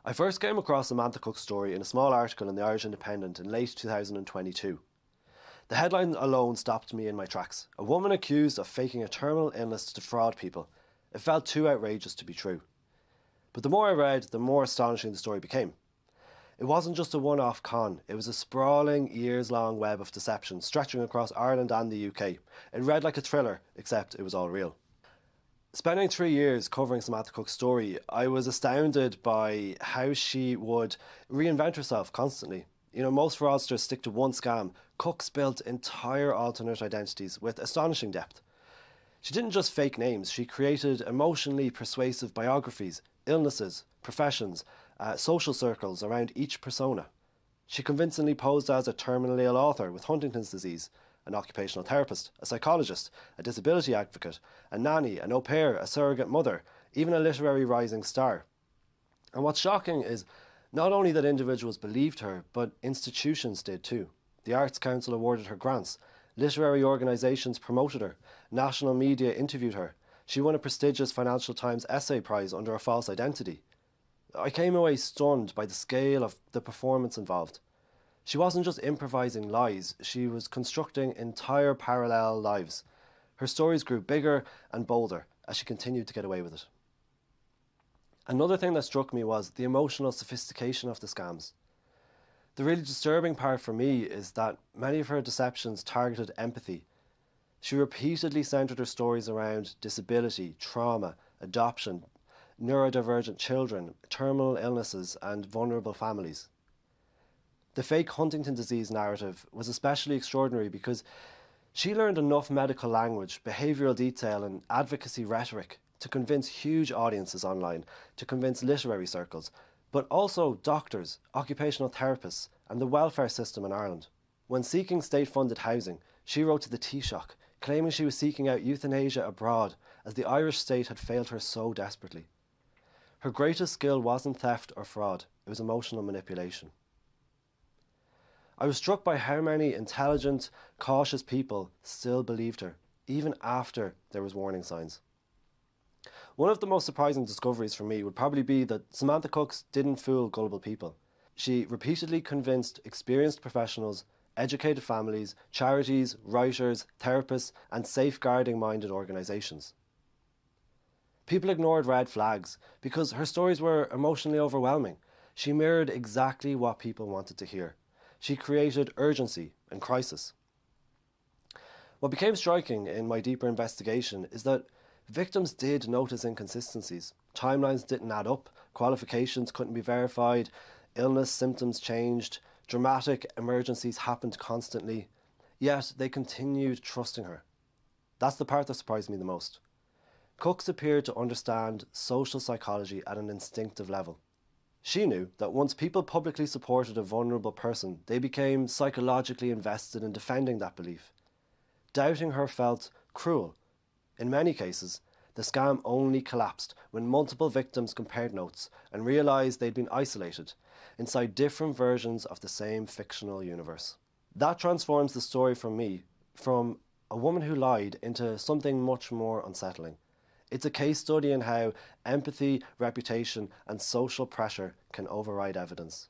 I first came across Samantha Cookes' story in a small article in the Irish Independent in late 2022. The headline alone stopped me in my tracks. A woman accused of faking a terminal illness to defraud people. It felt too outrageous to be true. But the more I read, the more astonishing the story became. It wasn't just a one-off con, it was a sprawling, years-long web of deception stretching across Ireland and the UK. It read like a thriller, except it was all real. Spending 3 years covering Samantha Cookes' story, I was astounded by how she would reinvent herself constantly. You know, most fraudsters stick to one scam. Cookes built entire alternate identities with astonishing depth. She didn't just fake names, she created emotionally persuasive biographies, illnesses, professions, social circles around each persona. She convincingly posed as a terminally ill author with Huntington's disease, an occupational therapist, a psychologist, a disability advocate, a nanny, an au pair, a surrogate mother, even a literary rising star. And what's shocking is not only that individuals believed her, but institutions did too. The Arts Council awarded her grants, literary organisations promoted her, national media interviewed her. She won a prestigious Financial Times essay prize under a false identity. I came away stunned by the scale of the performance involved. She wasn't just improvising lies, she was constructing entire parallel lives. Her stories grew bigger and bolder as she continued to get away with it. Another thing that struck me was the emotional sophistication of the scams. The really disturbing part for me is that many of her deceptions targeted empathy. She repeatedly centred her stories around disability, trauma, adoption, neurodivergent children, terminal illnesses, and vulnerable families. The fake Huntington disease narrative was especially extraordinary because she learned enough medical language, behavioural detail, and advocacy rhetoric to convince huge audiences online, to convince literary circles, but also doctors, occupational therapists, and the welfare system in Ireland. When seeking state-funded housing, she wrote to the Taoiseach, claiming she was seeking out euthanasia abroad as the Irish state had failed her so desperately. Her greatest skill wasn't theft or fraud, it was emotional manipulation. I was struck by how many intelligent, cautious people still believed her, even after there was warning signs. One of the most surprising discoveries for me would probably be that Samantha Cookes didn't fool gullible people. She repeatedly convinced experienced professionals, educated families, charities, writers, therapists, and safeguarding-minded organisations. People ignored red flags because her stories were emotionally overwhelming. She mirrored exactly what people wanted to hear. She created urgency and crisis. What became striking in my deeper investigation is that victims did notice inconsistencies. Timelines didn't add up, qualifications couldn't be verified, illness symptoms changed, dramatic emergencies happened constantly, yet they continued trusting her. That's the part that surprised me the most. Cookes appeared to understand social psychology at an instinctive level. She knew that once people publicly supported a vulnerable person, they became psychologically invested in defending that belief. Doubting her felt cruel. In many cases, the scam only collapsed when multiple victims compared notes and realised they'd been isolated inside different versions of the same fictional universe. That transforms the story for me from a woman who lied into something much more unsettling. It's a case study in how empathy, reputation, and social pressure can override evidence.